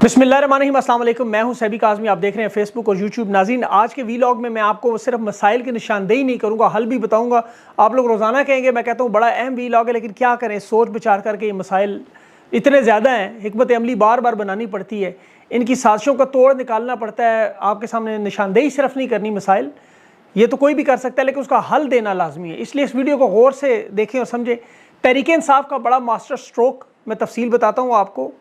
बिस्मिल्लाहिर्रहमानिर्रहीम, अस्सलाम वालेकुम। मैं हूं सैबी काज़मी, आप देख रहे हैं फेसबुक और यूट्यूब। नाज़रीन, आज के वीलॉग में मैं आपको सिर्फ मसाइल की निशानदेही नहीं करूंगा, हल भी बताऊंगा। आप लोग रोज़ाना कहेंगे, मैं कहता हूं बड़ा अहम वीलॉग है, लेकिन क्या करें, सोच विचार करके ये मसाइल इतने ज़्यादा हैं, हिकमत अमली बार बार बनानी पड़ती है, इनकी साजिशों का तोड़ निकालना पड़ता है। आपके सामने निशानदेही सिर्फ नहीं करनी, मसाइल ये तो कोई भी कर सकता है, लेकिन उसका हल देना लाजमी है। इसलिए इस वीडियो को गौर से देखें और समझें। तहरीक इंसाफ का बड़ा मास्टर स्ट्रोक मैं तफसील बताता हूँ आपको,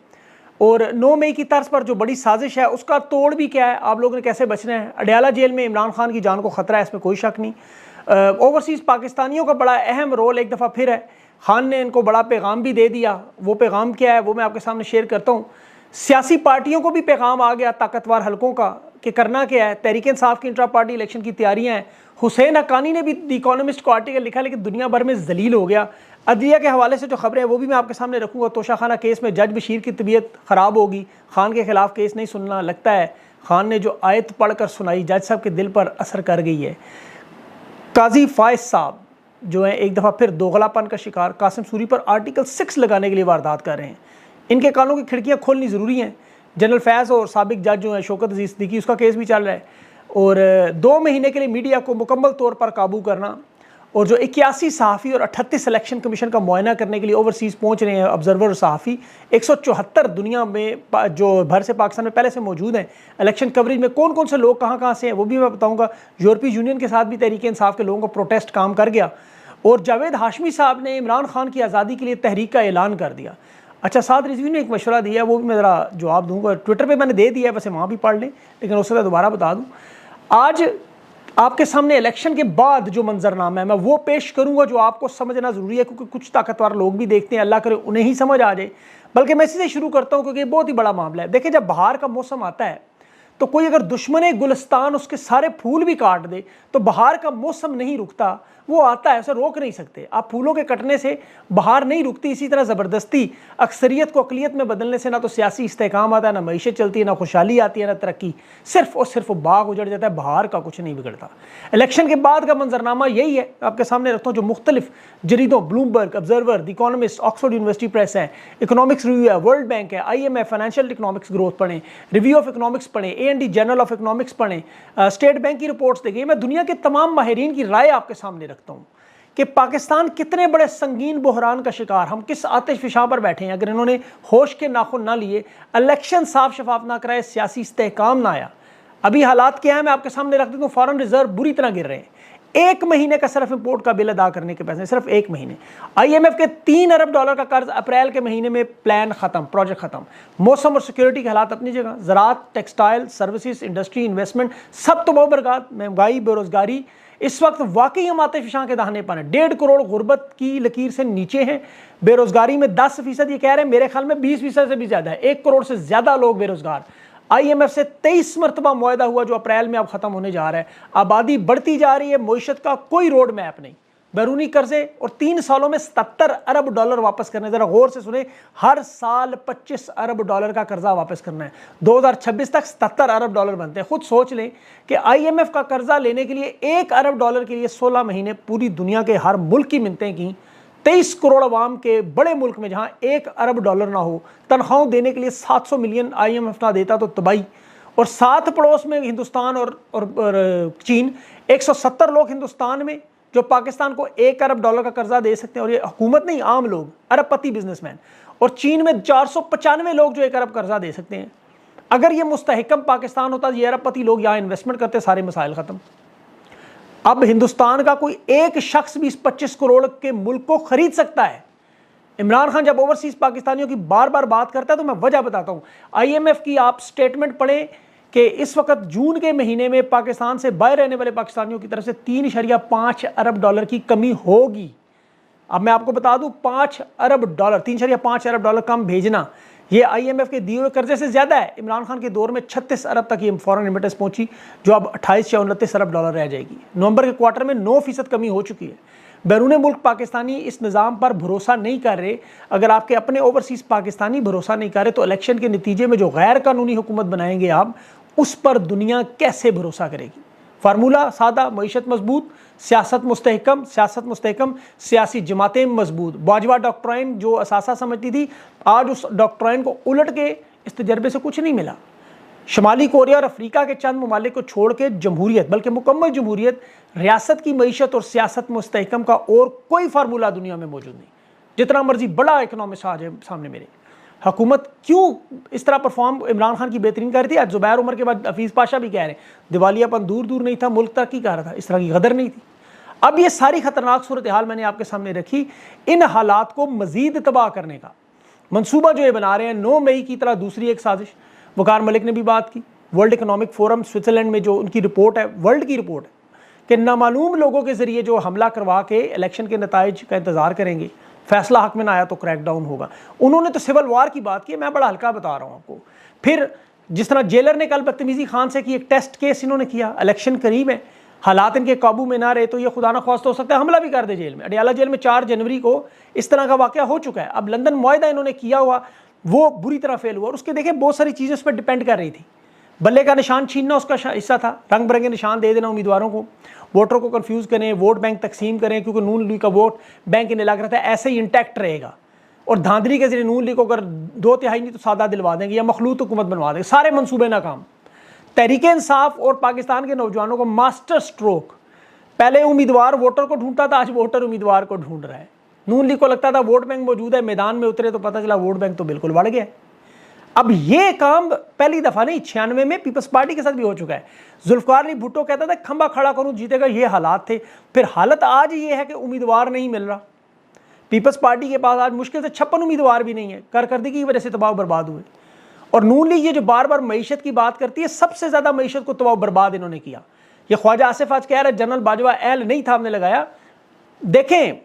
और 9 मई की तर्ज पर जो बड़ी साजिश है उसका तोड़ भी क्या है, आप लोगों ने कैसे बचना है। अडयाला जेल में इमरान खान की जान को ख़तरा है, इसमें कोई शक नहीं। ओवरसीज़ पाकिस्तानियों का बड़ा अहम रोल एक दफ़ा फिर है। खान ने इनको बड़ा पैगाम भी दे दिया। वो पैगाम क्या है वो मैं आपके सामने शेयर करता हूँ। सियासी पार्टियों को भी पैगाम आ गया ताकतवर हलकों का कि करना क्या है। तहरीक इंसाफ की इंट्रा पार्टी इलेक्शन की तैयारियाँ हैं। हुसैन हक्कानी ने भी द इकोनॉमिस्ट को आर्टिकल लिखा, लेकिन दुनिया भर में जलील हो गया। अदलिया के हवाले से जो खबरें हैं वो भी मैं आपके सामने रखूँगा। तोशाखाना केस में जज बशीर की तबीयत ख़राब होगी, खान के खिलाफ केस नहीं सुनना। लगता है खान ने जो आयत पढ़ कर सुनाई जज साहब के दिल पर असर कर गई है। काजी फायज साहब जो है एक दफ़ा फिर दोगलापन का शिकार, कासिम सूरी पर आर्टिकल 6 लगाने के लिए वारदात कर रहे हैं। इनके कानों की खिड़कियाँ खोलनी ज़रूरी हैं। जनरल फैज़ और साबिक जज जो है शौकत अजीज़ सिद्दीकी, उसका केस भी चल रहा है। और 2 महीने के लिए मीडिया को मुकम्मल तौर पर काबू करना, और जो 81 सहाफ़ी और 38 इलेक्शन कमीशन का मुआयना करने के लिए ओवरसीज़ पहुंच रहे हैं ऑब्जर्वर और सहाफ़ी। 174 दुनिया में जो भर से पाकिस्तान में पहले से मौजूद हैं। इलेक्शन कवरेज में कौन कौन से लोग कहाँ कहाँ से हैं वो भी मैं बताऊँगा। यूरोपीय यूनियन के साथ भी तहरीक इंसाफ के लोगों का प्रोटेस्ट काम कर गया, और जावेद हाशमी साहब ने इमरान खान की आज़ादी के लिए तहरीक का ऐलान कर दिया। अच्छा, साद रिजवी ने एक मशवरा दिया, वो भी मैं ज़रा जवाब दूँगा। ट्विटर पर मैंने दे दिया है, वैसे वहाँ भी पढ़ लें, लेकिन उससे दोबारा बता दूँ। आज आपके सामने इलेक्शन के बाद जो मंजरनामा है मैं वो पेश करूंगा, जो आपको समझना ज़रूरी है, क्योंकि कुछ ताकतवर लोग भी देखते हैं, अल्लाह करे उन्हें ही समझ आ जाए। बल्कि मैं इसी से शुरू करता हूं, क्योंकि ये बहुत ही बड़ा मामला है। देखिए, जब बहार का मौसम आता है तो कोई अगर दुश्मन गुलिस्तान उसके सारे फूल भी काट दे तो बहार का मौसम नहीं रुकता, वो आता है, उसे रोक नहीं सकते आप। फूलों के कटने से बहार नहीं रुकती। इसी तरह ज़बरदस्ती अक्सरियत को अकलियत में बदलने से ना तो सियासी इस्तेहकाम आता है, ना मईशत चलती है, ना खुशहाली आती है, ना तरक्की। सिर्फ और सिर्फ बाग उजड़ जाता है, बहार का कुछ नहीं बिगड़ता। इलेक्शन के बाद का मंजरनामा यही है, आपके सामने रखता हूँ। जो मुख्तलिफ जरीदों, Bloomberg, Observer, the Economist, Oxford University Press है, इकोनॉमिक्स रिव्यू है, वर्ल्ड बैंक है, IMF, फाइनेंशियल इकोनॉमिक्स ग्रोथ पढ़ें, रिव्यू ऑफ इकोनॉमिक्स पढ़ें, A&D जर्नल ऑफ इकोनॉमिक्स पढ़ें, स्टेट बैंक की रिपोर्ट्स देखें। मैं दुनिया के तमाम माहिरीन की राय आपके सामने रखता हूँ कि पाकिस्तान कितने बड़े संगीन बहरान का शिकार, हम किस आतिश फिशा पर बैठे हैं। अगर इन्होंने होश के नाखुन ना लिए, इलेक्शन साफ शफाफ ना कराए, सियासी इस्तेहकाम ना आया। अभी हालात क्या है मैं आपके सामने रख देता हूँ। फॉरेन रिजर्व बुरी तरह गिर रहे हैं। 1 महीने का सिर्फ इंपोर्ट का बिल अदा करने के पैसे, सिर्फ 1 महीने। IMF के $3 अरब का कर्ज अप्रैल के महीने में प्लान खत्म, प्रोजेक्ट खत्म। मौसम और सिक्योरिटी के हालात अपनी जगह, ज़राअत, टेक्सटाइल, सर्विसेज, इंडस्ट्री, इन्वेस्टमेंट सब तो बहुत बरबाद। महंगाई, बेरोजगारी इस वक्त वाकई हम आतिशफिशां के दाहने पर हैं। 1.5 करोड़ गुर्बत की लकीर से नीचे हैं। बेरोजगारी में 10%, ये कह रहे हैं, मेरे ख्याल में 20% से भी ज़्यादा है। 1 करोड़ से ज़्यादा लोग बेरोजगार। IMF से 23 मरतबा मुआहदा हुआ जो अप्रैल में अब ख़त्म होने जा रहा है। आबादी बढ़ती जा रही है, मईशत का कोई रोड मैप नहीं, बैरूनी कर्जे, और 3 सालों में $77 अरब वापस करने। ज़रा गौर से सुने, हर साल $25 अरब का कर्जा वापस करना है। 2026 तक $77 अरब बनते हैं। खुद सोच लें कि IMF का कर्जा लेने के लिए $1 अरब के लिए 16 महीने पूरी दुनिया के हर मुल्क की मिन्नतें की। 23 करोड़ अवाम के बड़े मुल्क में जहां $1 अरब ना हो, तनख्वाहों देने के लिए 700 मिलियन IMF ना देता तो तबाही। और साथ पड़ोस में हिंदुस्तान और चीन, 170 लोग हिंदुस्तान में जो पाकिस्तान को $1 अरब का कर्जा दे सकते हैं, और ये हुकूमत नहीं, आम लोग, अरबपति बिजनेसमैन। और चीन में 495 लोग जो $1 अरब कर्जा दे सकते हैं। अगर ये मुस्तहकम पाकिस्तान होता, ये अरबपति लोग यहाँ इन्वेस्टमेंट करते, सारे मसाइल खत्म। अब हिंदुस्तान का कोई एक शख्स भी इस 25 करोड़ के मुल्क को खरीद सकता है। इमरान खान जब ओवरसीज पाकिस्तानियों की बार बार बात करता है तो मैं वजह बताता हूँ। IMF की आप स्टेटमेंट पढ़ें कि इस वक्त जून के महीने में पाकिस्तान से बाहर रहने वाले पाकिस्तानियों की तरफ से $3.5 अरब की कमी होगी। अब मैं आपको बता दूं, $5 अरब, $3.5 अरब कम भेजना, ये IMF के दिए हुए कर्जे से ज़्यादा है। इमरान खान के दौर में 36 अरब तक ये फॉरेन रेमिटेंस पहुंची, जो अब 28 या 29 अरब रह जाएगी। नवंबर के क्वार्टर में 9% कमी हो चुकी है। बैरून मुल्क पाकिस्तानी इस निज़ाम पर भरोसा नहीं कर रहे। अगर आपके अपने ओवरसीज़ पाकिस्तानी भरोसा नहीं कर रहे तो इलेक्शन के नतीजे में जो गैर कानूनी हुकूमत बनाएंगे आप, उस पर दुनिया कैसे भरोसा करेगी। फार्मूला सादा, मईशत मजबूत, सियासत मुस्तहकम, सियासी जमातें मजबूत। बाजवा डॉक्ट्राइन जो असासा समझती थी, आज उस डॉक्ट्राइन को उलट के इस तजर्बे से कुछ नहीं मिला। शुमाली कोरिया और अफ्रीका के चंद ममालिक को छोड़ के जमहूरियत, बल्कि मुकम्मल जमहूरियत, रियासत की मईशत और सियासत मुस्तहकम का और कोई फार्मूला दुनिया में मौजूद नहीं। जितना मर्जी बड़ा इकनॉमिस्ट आ जाए सामने मेरे, हुकूमत क्यों इस तरह परफॉर्म इमरान खान की बेहतरीन कर रही थी। आज जुबैर उमर के बाद हफीज़ पाशा भी कह रहे हैं दिवालियापन दूर दूर नहीं था, मुल्क तरक्की कर रहा था, इस तरह की गदर नहीं थी। अब ये सारी खतरनाक सूरत हाल मैंने आपके सामने रखी। इन हालात को मजीद तबाह करने का मनसूबा जो ये बना रहे हैं, 9 मई की तरह दूसरी एक साजिश। वकार मलिक ने भी बात की, वर्ल्ड इकनॉमिक फोरम स्विट्ज़रलैंड में जो उनकी रिपोर्ट है, वर्ल्ड की रिपोर्ट है कि नामालूम लोगों के जरिए जो हमला करवा के इलेक्शन के नताइज का इंतजार करेंगे, फैसला हक में ना आया तो क्रैकडाउन होगा। उन्होंने तो सिविल वार की बात की, मैं बड़ा हल्का बता रहा हूँ आपको। फिर जिस तरह जेलर ने कल बदतमीजी खान से की, एक टेस्ट केस इन्होंने किया, इलेक्शन करीब है, हालात इनके काबू में ना रहे तो ये खुदा ना ख्वास्त हो सकता है हमला भी कर दे जेल में। अडियाला जेल में 4 जनवरी को इस तरह का वाक़या हो चुका है। अब लंदन मुआहदा इन्होंने किया हुआ वो बुरी तरह फेल हुआ, और उसके देखें बहुत सारी चीज़ें उस पर डिपेंड कर रही थी। बल्ले का निशान छीनना उसका हिस्सा था, रंग बिरंगे निशान दे देना उम्मीदवारों को, वोटरों को कंफ्यूज करें, वोट बैंक तकसीम करें, क्योंकि नून लीग का वोट बैंक इन्हें लग रहा था ऐसे ही इंटैक्ट रहेगा, और धांधली के जरिए नून लीग को अगर 2/3 नहीं तो सादा दिलवा देंगे या मखलूत हुकूमत बनवा देंगे। सारे मनसूबे नाकाम। तहरीक इंसाफ और पाकिस्तान के नौजवानों को मास्टर स्ट्रोक, पहले उम्मीदवार वोटर को ढूंढता था, आज वोटर उम्मीदवार को ढूंढ रहा है। नून लीग को लगता था वोट बैंक मौजूद है, मैदान में उतरे तो पता चला वोट बैंक तो बिल्कुल बढ़ गया। अब ये काम पहली दफा नहीं, 96 में पीपल्स पार्टी के साथ भी हो चुका है। जुल्फकार अली भुट्टो कहता था खंबा खड़ा करूं जीतेगा, ये हालात थे। फिर हालत आज ये है कि उम्मीदवार नहीं मिल रहा। पीपल्स पार्टी के पास आज मुश्किल से 56 उम्मीदवार भी नहीं है, कारकर्दगी की वजह से तबाह बर्बाद हुए। और नून लीग ये जो बार बार मईशत की बात करती है, सबसे ज्यादा मईशत को तबाह बर्बाद इन्होंने किया। ये ख्वाजा आसिफ आज कह रहे जनरल बाजवा एल नहीं था, हमने लगाया। देखें,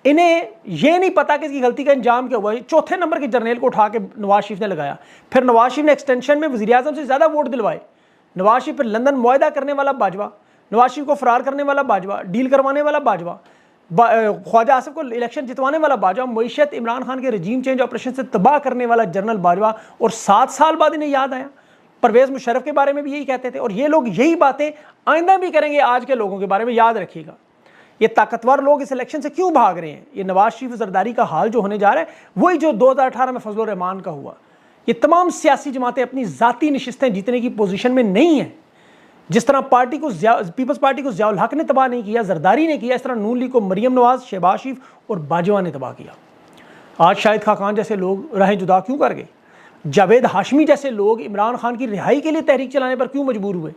इन्हें यह नहीं पता कि इसकी गलती का अंजाम क्या हुआ। चौथे नंबर के जर्नल को उठा के नवाज शरीफ ने लगाया, फिर नवाज शरीफ ने एक्सटेंशन में वज़ीर आज़म से ज़्यादा वोट दिलवाए। नवाज शरीफ पर लंदन मुआहदा करने वाला बाजवा, नवाज शरीफ को फरार करने वाला बाजवा, डील करवाने वाला बाजवा, ख्वाजा आसिफ को इलेक्शन जितवाने वाला बाजवा, मईशत इमरान खान के रजीम चेंज ऑपरेशन से तबाह करने वाला जनरल बाजवा। और 7 साल बाद इन्हें याद आया। परवेज़ मुशर्रफ के बारे में भी यही कहते थे, और ये लोग यही बातें आइंदा भी करेंगे। आज के लोगों के बारे में याद रखिएगा। ये ताकतवर लोग इस इलेक्शन से क्यों भाग रहे हैं? ये नवाज शरीफ जरदारी का हाल जो होने जा रहा है वही जो 2018 में फजल रहमान का हुआ। ये तमाम सियासी जमातें अपनी ज़ाती नशिस्तें जीतने की पोजीशन में नहीं हैं। जिस तरह पार्टी को पीपल्स पार्टी को ज़ियाउल हक ने तबाह नहीं किया, जरदारी ने किया, इस तरह नून लीग को मरियम नवाज, शहबाज शरीफ और बाजवा ने तबाह किया। आज शाहिद खाकान जैसे लोग राहें जुदा क्यों कर गए? जावेद हाशमी जैसे लोग इमरान खान की रिहाई के लिए तहरीक चलाने पर क्यों मजबूर हुए?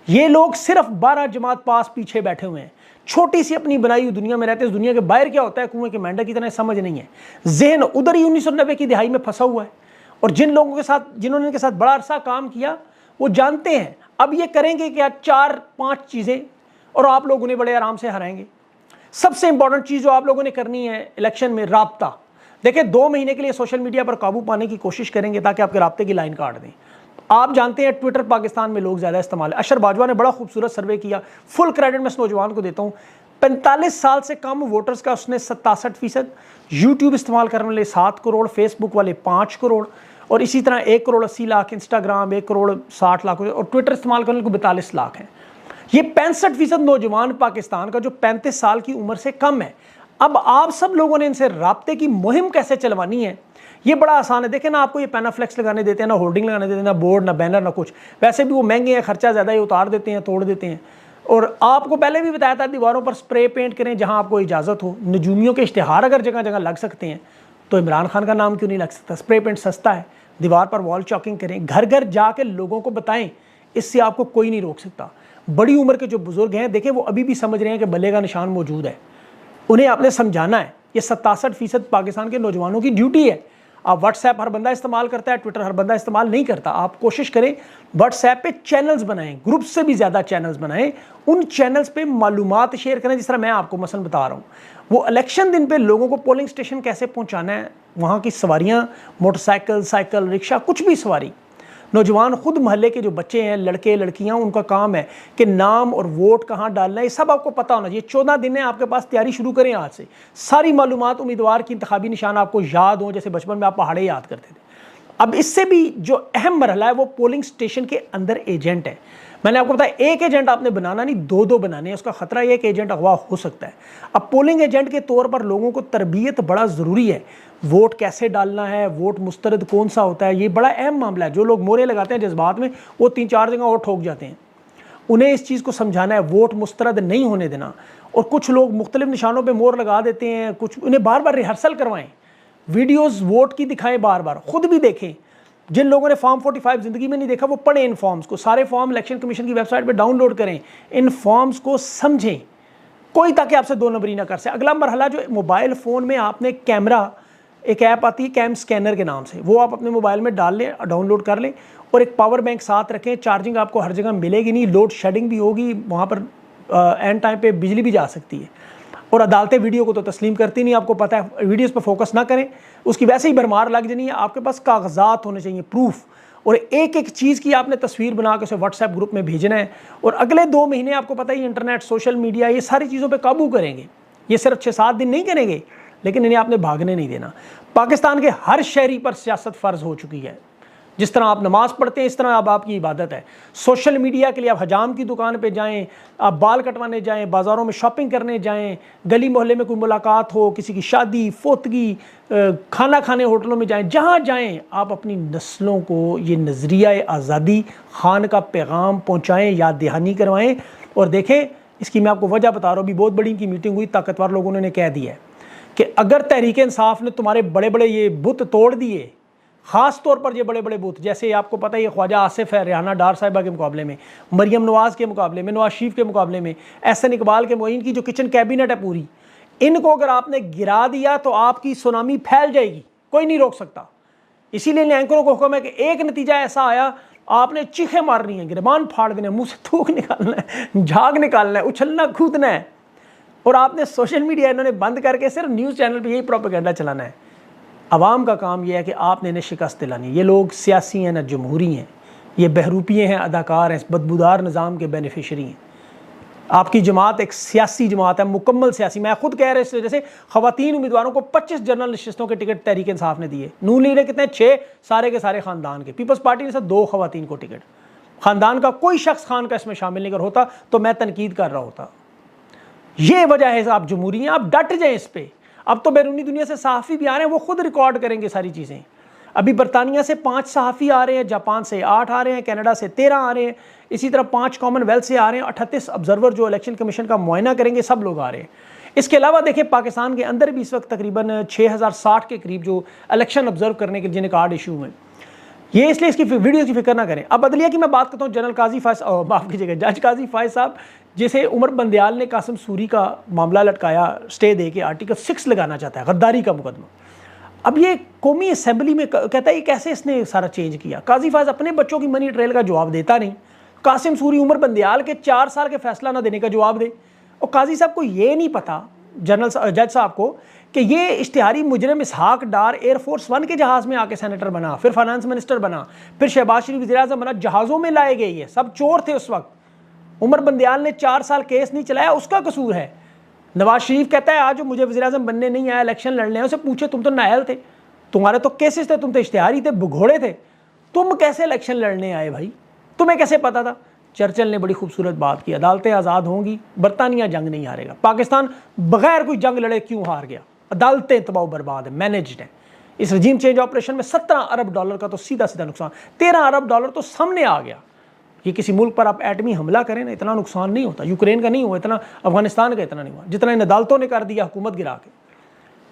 ये लोग सिर्फ 12 जमात पास पीछे बैठे हुए हैं, छोटी सी अपनी बनाई हुई दुनिया में रहते हैं। दुनिया के बाहर क्या होता है कुएं के मेंढक की तरह समझ नहीं है। जहन उधर ही 1990 की दिहाई में फंसा हुआ है, और जिन लोगों के साथ जिन्होंने इनके साथ बड़ा अरसा काम किया वो जानते हैं अब ये करेंगे क्या 4-5 चीज़ें, और आप लोग उन्हें बड़े आराम से हराएंगे। सबसे इंपॉर्टेंट चीज़ जो आप लोगों ने करनी है इलेक्शन में, राब्ता। देखिए 2 महीने के लिए सोशल मीडिया पर काबू पाने की कोशिश करेंगे ताकि आपके राब्ते की लाइन काट दें। आप जानते हैं ट्विटर पाकिस्तान में लोग ज़्यादा इस्तेमाल है। अशर बाजवा ने बड़ा खूबसूरत सर्वे किया, फुल क्रेडिट मैं इस नौजवान को देता हूँ। 45 साल से कम वोटर्स का उसने 67%, यूट्यूब इस्तेमाल करने वाले 7 करोड़, फेसबुक वाले 5 करोड़, और इसी तरह 1 करोड़ 80 लाख, इंस्टाग्राम 1 करोड़ 60 लाख, और ट्विटर इस्तेमाल करने को 42 लाख हैं। ये 65% नौजवान पाकिस्तान का जो 35 साल की उम्र से कम है। अब आप सब लोगों ने इनसे राब्ते की मुहिम कैसे चलवानी है, ये बड़ा आसान है। देखें ना, आपको ये पैनाफ्लेक्स लगाने देते हैं, ना होर्डिंग लगाने देते हैं, ना बोर्ड, ना बैनर, ना कुछ। वैसे भी वो महंगे हैं, खर्चा ज़्यादा है, उतार देते हैं, तोड़ देते हैं। और आपको पहले भी बताया था दीवारों पर स्प्रे पेंट करें जहां आपको इजाज़त हो। नजूमियों के इश्तिहार अगर जगह जगह लग सकते हैं तो इमरान खान का नाम क्यों नहीं लग सकता? स्प्रे पेंट सस्ता है, दीवार पर वॉल चॉकिंग करें, घर घर जाके लोगों को बताएं, इससे आपको कोई नहीं रोक सकता। बड़ी उम्र के जो बुजुर्ग हैं, देखें वो अभी भी समझ रहे हैं कि बल्ले का निशान मौजूद है, उन्हें आपने समझाना है। ये 67% पाकिस्तान के नौजवानों की ड्यूटी है। आप व्हाट्सएप हर बंदा इस्तेमाल करता है, ट्विटर हर बंदा इस्तेमाल नहीं करता। आप कोशिश करें व्हाट्सएप पे चैनल्स बनाएं, ग्रुप से भी ज़्यादा चैनल्स बनाएं, उन चैनल्स पे मालूमात शेयर करें। जिस तरह मैं आपको मसलन बता रहा हूँ, वो इलेक्शन दिन पे लोगों को पोलिंग स्टेशन कैसे पहुँचाना है, वहाँ की सवारियाँ, मोटरसाइकिल, साइकिल, रिक्शा, कुछ भी सवारी, नौजवान खुद महल्ले के जो बच्चे हैं, लड़के लड़कियां, उनका काम है कि नाम और वोट कहाँ डालना है, ये सब आपको पता होना चाहिए। 14 दिन है आपके पास, तैयारी शुरू करें आज से। सारी मालूमात, उम्मीदवार की इंतखाबी निशान आपको याद हो, जैसे बचपन में आप पहाड़े याद करते थे। अब इससे भी जो अहम मरहला है वो पोलिंग स्टेशन के अंदर एजेंट है। मैंने आपको बताया एक एजेंट आपने बनाना नहीं, दो दो बनाने हैं, उसका खतरा यह कि एजेंट अगवा हो सकता है। अब पोलिंग एजेंट के तौर पर लोगों को तरबियत बड़ा ज़रूरी है, वोट कैसे डालना है, वोट मुस्तरद कौन सा होता है, ये बड़ा अहम मामला है। जो लोग मोहरे लगाते हैं जज्बात में, वो 3-4 जगह और ठोक जाते हैं। उन्हें इस चीज़ को समझाना है, वोट मुस्तरद नहीं होने देना। और कुछ लोग मुख्तलिफ निशानों पर मोहर लगा देते हैं, कुछ उन्हें बार बार रिहर्सल करवाएं, वीडियोज़ वोट की दिखाएं, बार बार खुद भी देखें। जिन लोगों ने फॉर्म 45 ज़िंदगी में नहीं देखा वो पढ़ें इन फॉर्म्स को, सारे फॉर्म इलेक्शन कमीशन की वेबसाइट पे डाउनलोड करें, इन फॉर्म्स को समझें, कोई ताकि आपसे दो नंबरी ना कर सके। अगला मरहला जो मोबाइल फ़ोन में आपने कैमरा, एक ऐप आती है कैम स्कैनर के नाम से, वो आप अपने मोबाइल में डाल लें, डाउनलोड कर लें, और एक पावर बैंक साथ रखें। चार्जिंग आपको हर जगह मिलेगी नहीं, लोड शेडिंग भी होगी, वहाँ पर एंड टाइम पे बिजली भी जा सकती है। और अदालतें वीडियो को तो तस्लीम करती नहीं, आपको पता है, वीडियोस पर फोकस ना करें, उसकी वैसे ही भरमार लग जानी है। आपके पास कागजात होने चाहिए, प्रूफ, और एक एक चीज़ की आपने तस्वीर बना के उसे व्हाट्सएप ग्रुप में भेजना है। और अगले 2 महीने आपको पता ही इंटरनेट, सोशल मीडिया, ये सारी चीज़ों पर काबू करेंगे। ये सिर्फ 6-7 दिन नहीं करेंगे, लेकिन इन्हें आपने भागने नहीं देना। पाकिस्तान के हर शहरी पर सियासत फ़र्ज हो चुकी है। जिस तरह आप नमाज़ पढ़ते हैं इस तरह अब आपकी इबादत है। सोशल मीडिया के लिए आप हजाम की दुकान पे जाएं, आप बाल कटवाने जाएं, बाज़ारों में शॉपिंग करने जाएं, गली मोहल्ले में कोई मुलाकात हो, किसी की शादी, फोतगी, खाना खाने होटलों में जाएं, जहाँ जाएं आप अपनी नस्लों को ये नज़रिया आज़ादी खान का पैगाम पहुँचाएँ, याद दहानी करवाएँ। और देखें, इसकी मैं आपको वजह बता रहा हूँ, अभी बहुत बड़ी इनकी मीटिंग हुई, ताकतवर लोगों ने कह दिया है कि अगर तहरीक इंसाफ ने तुम्हारे बड़े बड़े ये बुत तोड़ दिए, ख़ास तौर पर ये बड़े बड़े बूथ, जैसे आपको पता है ये ख्वाजा आसिफ है रेहाना डार साहिबा के मुकाबले में, मरियम नवाज़ के मुकाबले में, नवाज शरीफ के मुकाबले में, एहसन इकबाल के, इनकी जो किचन कैबिनेट है पूरी, इनको अगर आपने गिरा दिया तो आपकी सुनामी फैल जाएगी, कोई नहीं रोक सकता। इसीलिए एंकरों को हुक्म है कि एक नतीजा ऐसा आया, आपने चीखें मारनी है, गिरबान फाड़ देना है, मुँह से थूक निकालना है, झाग निकालना है, उछलना कूदना है, और आपने सोशल मीडिया इन्होंने बंद करके सिर्फ न्यूज़ चैनल पर यही प्रोपेगेंडा चलाना है। अवाम का काम यह है कि आपने इन्हें शिकस्त दिलानी। ये लोग सियासी हैं ना जमहूरी हैं, ये बहरूपिये हैं, अदाकार हैं, इस बदबूदार निज़ाम के बेनिफिशरी हैं। आपकी जमात एक सियासी जमात है, मुकम्मल सियासी। मैं खुद कह रहा इस वजह से ख़वातीन उम्मीदवारों को 25 जनरल नशिस्तों के टिकट तहरीक इंसाफ ने दिए। नून लीग ने कितने? 6, सारे के सारे ख़ानदान के। पीपल्स पार्टी ने सिर्फ 2 ख़वातीन को टिकट। ख़ानदान का कोई शख्स खान का इसमें शामिल नहीं कर होता तो मैं तनकीद कर रहा होता। ये वजह है, आप जमहूरी हैं, आप डट जाएँ इस पर। अब तो बैरूनी दुनिया से सहाफ़ी भी आ रहे हैं, वो खुद रिकॉर्ड करेंगे सारी चीज़ें। अभी बरतानिया से 5 सहाफ़ी आ रहे हैं, जापान से 8 आ रहे हैं, कनाडा से 13 आ रहे हैं, इसी तरह 5 कॉमनवेल्थ से आ रहे हैं, 38 ऑब्जर्वर जो इलेक्शन कमीशन का मुआयना करेंगे, सब लोग आ रहे हैं। इसके अलावा देखिए पाकिस्तान के अंदर भी इस वक्त तकरीबन 6060 के करीब जो इलेक्शन ऑब्जर्व करने के जिन्हें कार्ड इशू हुए। ये इसलिए इसकी वीडियो की फिक्र ना करें। अब अदलिया की मैं बात करता हूँ, जनरल काजी फायज, माफ़ कीजिएगा, जज काजी फायज साहब, जैसे उमर बंदयाल ने कासिम सूरी का मामला लटकाया, स्टे दे के आर्टिकल 6 लगाना चाहता है, गद्दारी का मुकदमा। अब ये कौमी असम्बली में कहता है ये कैसे इसने सारा चेंज किया। काजी फायज अपने बच्चों की मनी ट्रेल का जवाब देता नहीं, कासिम सूरी उमर बंदयाल के 4 साल के फैसला ना देने का जवाब दे। और काजी साहब को ये नहीं पता, जनरल जज साहब को, कि ये इश्तिहारी मुजरिम इसहाक डार एयरफोर्स 1 के जहाज़ में आके सेनेटर बना, फिर फाइनेंस मिनिस्टर बना, फिर शहबाज शरीफ वज़ीर-ए-आज़म बना, जहाज़ों में लाए गए, ये सब चोर थे उस वक्त। उमर बंदयाल ने 4 साल केस नहीं चलाया, उसका कसूर है। नवाज शरीफ कहता है आज मुझे वज़ीर-ए-आज़म बनने नहीं आया, इलेक्शन लड़ने आया, उसे पूछे तुम तो नायल थे, तुम्हारे तो केसेस थे, तुम तो इश्तिहारी थे, भगोड़े थे, तुम कैसे इलेक्शन लड़ने आए भाई, तुम्हें कैसे पता था। चर्चिल ने बड़ी खूबसूरत बात की, अदालतें आज़ाद होंगी, बरतानिया जंग नहीं हारेगा। पाकिस्तान बगैर कोई जंग लड़े क्यों हार गया? अदालतें तबाह बर्बाद है, मैनेज्ड है। इस रजीम चेंज ऑपरेशन में $17 अरब का तो सीधा सीधा नुकसान, $13 अरब तो सामने आ गया। ये किसी मुल्क पर आप एटमी हमला करें ना, इतना नुकसान नहीं होता। यूक्रेन का नहीं हुआ इतना, अफगानिस्तान का इतना नहीं हुआ जितना इन अदालतों ने कर दिया हुकूमत गिरा के।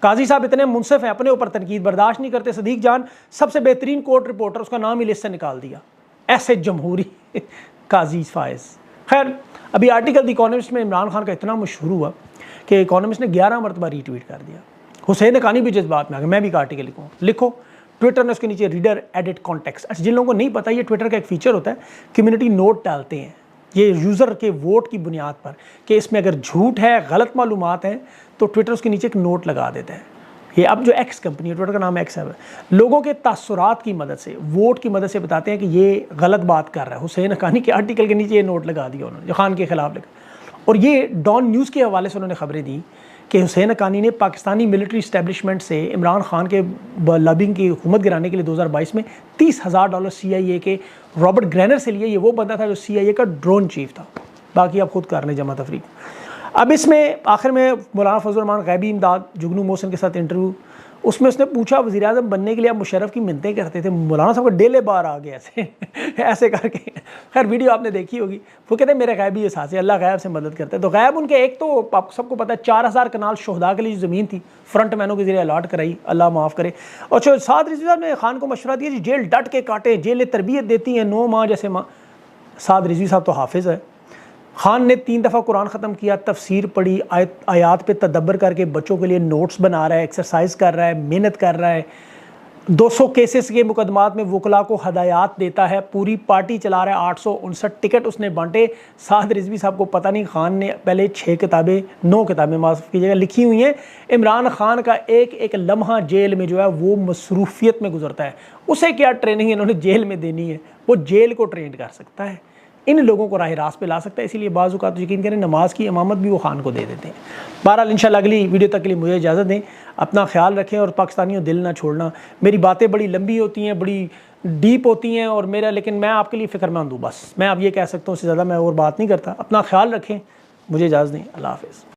काजी साहब इतने मुनसिफ हैं, अपने ऊपर तनकीद बर्दाश्त नहीं करते। सदीक जान सबसे बेहतरीन कोर्ट रिपोर्टर, उसका नाम ही लिस्ट से निकाल दिया। ऐसे जमहूरी काजी फायज। खैर, अभी आर्टिकल द इकोनॉमिस्ट में इमरान खान का इतना मशहूर हुआ कि इकोनॉमिस्ट ने 11 मरतबा रीट्वीट कर दिया। हुसैन हक़ानी भी जज्बात में आ गया, मैं भी एक आर्टिकल लिखूँ, लिखो। ट्विटर ने उसके नीचे रीडर एडिट कॉन्टेक्स्ट। अच्छा, जिन लोगों को नहीं पता, ये ट्विटर का एक फीचर होता है, कम्युनिटी नोट डालते हैं ये यूज़र के वोट की बुनियाद पर कि इसमें अगर झूठ है, गलत मालूमात हैं, तो ट्विटर उसके नीचे एक नोट लगा देता है। ये अब जो एक्स कंपनी है, ट्विटर का नाम एक्स है, लोगों के तासुरात की मदद से, वोट की मदद से बताते हैं कि ये गलत बात कर रहा है। हुसैन हक़ानी के आर्टिकल के नीचे ये नोट लगा दिया उन्होंने, जो खान के खिलाफ लिखा। और ये डॉन न्यूज़ के हवाले से उन्होंने खबरें दी कि हुसैन हक्कानी ने पाकिस्तानी मिलिट्री इस्टेब्लिशमेंट से इमरान खान के लॉबिंग की हुकूमत गिराने के लिए 2022 में $30,000 CIA के रॉबर्ट ग्रेनर से लिए। ये वो बंदा था जो CIA का ड्रोन चीफ था। बाकी आप खुद कर लें जमा तफरीक। अब इसमें आखिर में मौलाना फजल रहमान गैबी इमदाद जुगनू मोहसिन के साथ इंटरव्यू, उसमें उसने पूछा वज़ीर आज़म बनने के लिए आप मुशर्रफ की मिन्नतें करते थे। मौलाना साहब का डेले बार आ गया ऐसे ऐसे करके। खैर वीडियो आपने देखी होगी। वो कहते हैं मेरे गैबी एहसास है, अल्लाह गैब से मदद करते हैं। तो गैब उनके एक तो आपको सबको पता है 4000 कनाल शोहदा के लिए जो ज़मीन थी फ्रंट मैनों के ज़रिए अलॉट कराई, अल्लाह माफ़ करे। और साद रिजवी साहब ने खान को मशवरा दिया जी जेल डट के काटे, जेलें तरबियत देती हैं 9 माह जैसे माँ। साद रिजवी साहब तो हाफिज़ है। खान ने 3 दफ़ा कुरान ख़त्म किया, तफसीर पढ़ी, आयात पे तदब्बर करके बच्चों के लिए नोट्स बना रहा है, एक्सरसाइज कर रहा है, मेहनत कर रहा है। 200 केसेस के मुकदमात में वकला को हदायत देता है, पूरी पार्टी चला रहा है। 859 टिकट उसने बांटे। साद रिजवी साहब को पता नहीं खान ने पहले 9 किताबें माफ़ कीजिएगा लिखी हुई हैं। इमरान खान का एक एक लम्हा जेल में जो है वो मसरूफियत में गुजरता है। उसे क्या ट्रेनिंग इन्होंने जेल में देनी है, वो जेल को ट्रेन कर सकता है, इन लोगों को राह रास्त पे ला सकता है। इसीलिए बाज़ औक़ात तो यकीन करें नमाज की इमामत भी वो खान को दे देते हैं। बहरहाल इंशाल्लाह अगली वीडियो तक के लिए मुझे इजाज़त दें। अपना ख्याल रखें और पाकिस्तानियों दिल ना छोड़ना। मेरी बातें बड़ी लंबी होती हैं, बड़ी डीप होती हैं और लेकिन मैं आपके लिए फ़िक्रमंद हूँ। बस मैं अब ये कह सकता हूँ, उससे ज़्यादा मैं और बात नहीं करता। अपना ख्याल रखें, मुझे इजाज़त दें। अल्लाह हाफ़िज़।